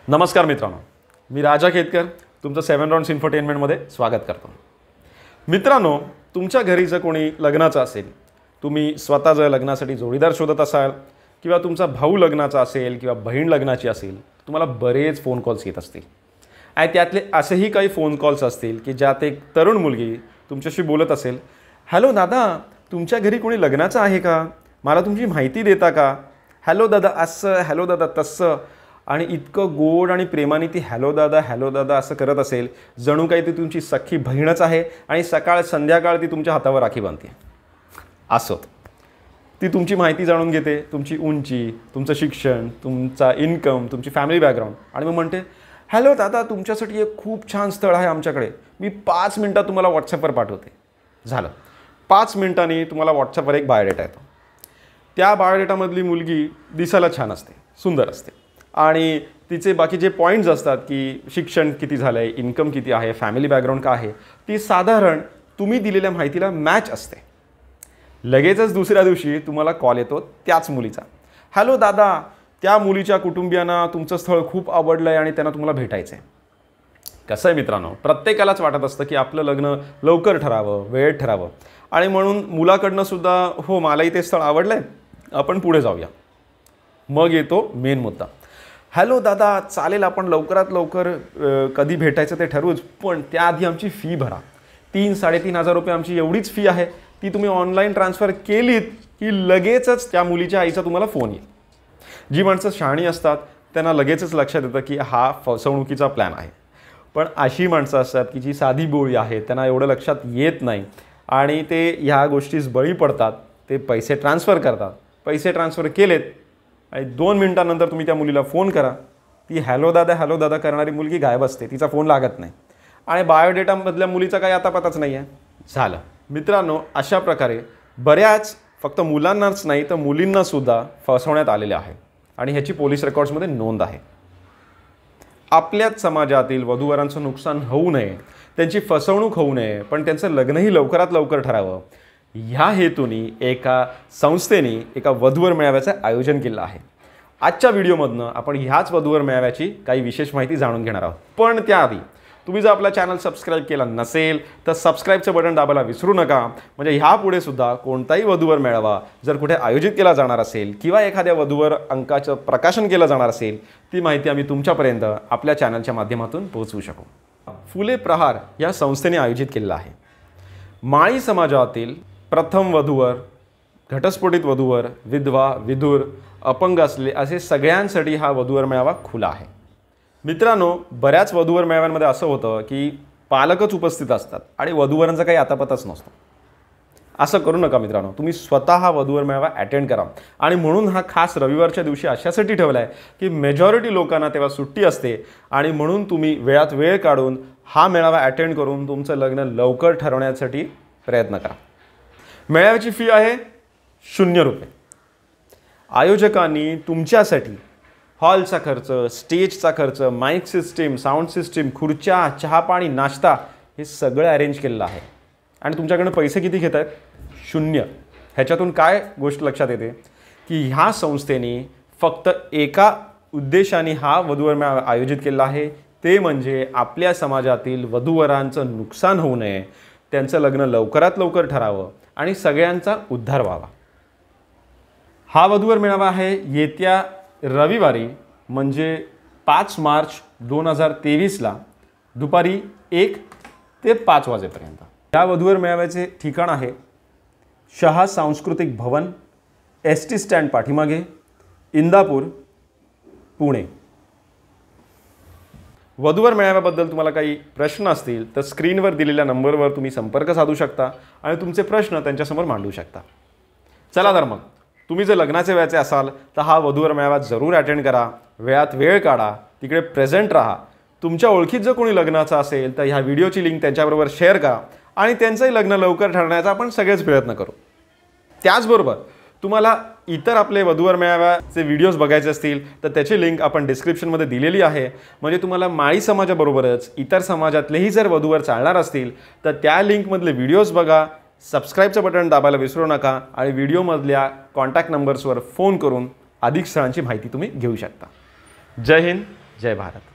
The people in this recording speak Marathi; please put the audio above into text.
नमस्कार मित्रांनो, मी राजा खेतकर तुमचं 7 राउंड्स इन्फोटेनमेंटमध्ये स्वागत करतो। मित्रांनो, तुमच्या घरी जर कोणी लग्नाचं असेल, तुम्ही स्वतः जर लग्नासाठी जोडीदार शोधत असाल किंवा तुमचा भाऊ लग्नाचा असेल किंवा बहीण लग्नाची असेल, तुम्हाला बरेच फोन कॉल्स येत असतील आणि त्यातले असेही काही फोन कॉल्स असतील की ज्यात एक तरुण मुलगी तुमच्याशी बोलत असेल, हॅलो दादा, तुमच्या घरी कोणी लग्नाचं आहे का? मला तुमची माहिती देता का? हॅलो दादा असं, हॅलो दादा तसं, आणि इतकं गोड आणि प्रेमाने ती हॅलो दादा असं करत असेल जणू काही ती तुमची सख्खी बहीणच आहे आणि सकाळ संध्याकाळ ती तुमच्या हातावर राखी बांधते। असं ती तुमची माहिती जाणून घेते, तुमची उंची, तुमचं शिक्षण, तुमचा इन्कम, तुमची फॅमिली बॅकग्राऊंड, आणि मग म्हणते, हॅलो दादा, तुमच्यासाठी एक खूप छान स्थळ आहे आमच्याकडे, मी 5 मिनिटात तुम्हाला व्हॉट्सअपवर पाठवते। झालं, 5 मिनिटांनी तुम्हाला व्हॉट्सअपवर एक बायोडेटा येतो। त्या बायोडेटामधली मुलगी दिसायला छान असते, सुंदर असते, आणि तिचे बाकीचे पॉईंट्स असतात की शिक्षण किती झालं आहे, इन्कम किती आहे, फॅमिली बॅकग्राऊंड काय आहे, ती साधारण तुम्ही दिलेल्या माहितीला मॅच असते। लगेचच दुसऱ्या दिवशी तुम्हाला कॉल येतो त्याच मुलीचा, हॅलो दादा, त्या मुलीच्या कुटुंबियांना तुमचं स्थळ खूप आवडलं आहे आणि त्यांना तुम्हाला भेटायचं आहे। कसं आहे मित्रांनो, प्रत्येकालाच वाटत असतं की आपलं लग्न लवकर ठरावं, वेळेत ठरावं, आणि म्हणून मुलाकडनं सुद्धा हो मलाही ते स्थळ आवडलं आहे, आपण पुढे जाऊया। मग येतो मेन मुद्दा, हॅलो दादा, चालेल आपण लवकरात लवकर कधी भेटायचं ते ठरवूच, पण त्याआधी आमची फी भरा। 3-3.5 रुपये आमची एवढीच फी आहे, ती तुम्ही ऑनलाईन ट्रान्सफर केलीत की लगेचच त्या मुलीच्या आईचा तुम्हाला फोन येईल। जी माणसं शहाणी असतात त्यांना लगेचच लक्षात येतं की हा फसवणुकीचा प्लॅन आहे, पण अशी माणसं असतात की जी साधी बोळी आहे, त्यांना एवढं लक्षात येत नाही आणि ते ह्या गोष्टीस बळी पडतात। ते पैसे ट्रान्सफर करतात, पैसे ट्रान्सफर केलेत आणि 2 मिनिटांनंतर तुम्ही त्या मुलीला फोन करा, ती हॅलो दादा करणारी मुलगी गायब असते, तिचा फोन लागत नाही आणि बायोडेटामधल्या मुलीचा काही आता पताच नाही आहे। झालं मित्रांनो, अशा प्रकारे बऱ्याच फक्त मुलांनाच नाही तर मुलींनासुद्धा फसवण्यात आलेले आहे आणि ह्याची पोलीस रेकॉर्ड्समध्ये नोंद आहे। आपल्याच समाजातील वधूवरांचं नुकसान होऊ नये, त्यांची फसवणूक होऊ नये, पण त्यांचं लग्नही लवकरात लवकर ठरावं, ह्या हेतूने एका संस्थेने एका वधूवर मेळाव्याचं आयोजन केलं आहे। आजच्या व्हिडिओमधनं आपण ह्याच वधूवर मेळाव्याची काही विशेष माहिती जाणून घेणार आहोत, पण त्याआधी तुम्ही जर आपला चॅनल सबस्क्राईब केला नसेल तर सबस्क्राईबचं बटन दाबायला विसरू नका, म्हणजे ह्यापुढे सुद्धा कोणताही वधूवर मेळावा जर कुठे आयोजित केला जाणार असेल किंवा एखाद्या वधूवर अंकाचं प्रकाशन केलं जाणार असेल, ती माहिती आम्ही तुमच्यापर्यंत आपल्या चॅनलच्या माध्यमातून पोहोचवू शकू। फुले प्रहार या संस्थेने आयोजित केलेला आहे। माळी समाजातील प्रथम वधूवर, घटस्फोटित वधूवर, विधवा, विधूर, अपंग असले असे सगळ्यांसाठी हा वधूवर मेळावा खुला आहे। मित्रांनो, बऱ्याच वधूवर मेळाव्यांमध्ये असं होतं की पालकच उपस्थित असतात आणि वधूवरांचा काही आतापताच नसतो। असं करू नका मित्रांनो, तुम्ही स्वतः हा वधूवर मेळावा अटेंड करा, आणि म्हणून हा खास रविवारच्या दिवशी अशासाठी ठेवला आहे की मेजॉरिटी लोकांना तेव्हा सुट्टी असते, आणि म्हणून तुम्ही वेळात वेळ काढून हा मेळावा अटेंड करून तुमचं लग्न लवकर ठरवण्यासाठी प्रयत्न करा। मेळाव्याची फी आहे 0 रुपये। आयोजकांनी तुमच्यासाठी हॉलचा खर्च, स्टेजचा खर्च, माईक सिस्टीम, साऊंड सिस्टीम, खुर्च्या, चहा पाणी, नाश्ता हे सगळं अरेंज केलेलं आहे, आणि तुमच्याकडनं पैसे किती घेत आहेत? 0। ह्याच्यातून काय गोष्ट लक्षात येते की ह्या संस्थेने फक्त एका उद्देशाने हा वधूवर मेळावा आयोजित केलेला आहे, ते म्हणजे आपल्या समाजातील वधूवरांचं नुकसान होऊ नये, त्यांचं लग्न लवकरात लवकर ठरावं आणि सगळ्यांचा उद्धार व्हावा। हा वधूवर मेळावा आहे येत्या रविवारी म्हणजे 5 मार्च 2023ला दुपारी 1 ते 5 वाजेपर्यंत। या वधूवर मेळाव्याचे ठिकाण आहे शहा सांस्कृतिक भवन, ST स्टँड पाठीमागे, इंदापूर, पुणे। वधूवर मेळाव्याबद्दल तुम्हाला काही प्रश्न असतील तर स्क्रीनवर दिलेल्या नंबरवर तुम्ही संपर्क साधू शकता आणि तुमचे प्रश्न त्यांच्यासमोर मांडू शकता। चला तर मग, तुम्ही जर लग्नाचे व्हायचे असाल तर हा वधूवर मेळावा जरूर अटेंड करा, वेळात वेळ काढा, तिकडे प्रेझेंट राहा। तुमच्या ओळखीत जर कोणी लग्नाचं असेल तर ह्या व्हिडिओची लिंक त्यांच्याबरोबर शेअर करा आणि त्यांचंही लग्न लवकर ठरण्याचा आपण सगळेच प्रयत्न करू। त्याचबरोबर तुम्हाला इतर आपले वधूवर मेळाव्याचे व्हिडिओज बघायचे असतील तर त्याची लिंक आपण डिस्क्रिप्शनमध्ये दिलेली आहे, म्हणजे तुम्हाला माळी समाजाबरोबरच इतर समाजातलेही जर वधूवर चालणार असतील तर त्या लिंकमधले व्हिडिओज बघा, सबस्क्राईबचं बटन दाबायला विसरू नका, आणि व्हिडिओमधल्या कॉन्टॅक्ट नंबर्सवर फोन करून अधिक स्थळांची माहिती तुम्ही घेऊ शकता। जय हिंद, जय भारत.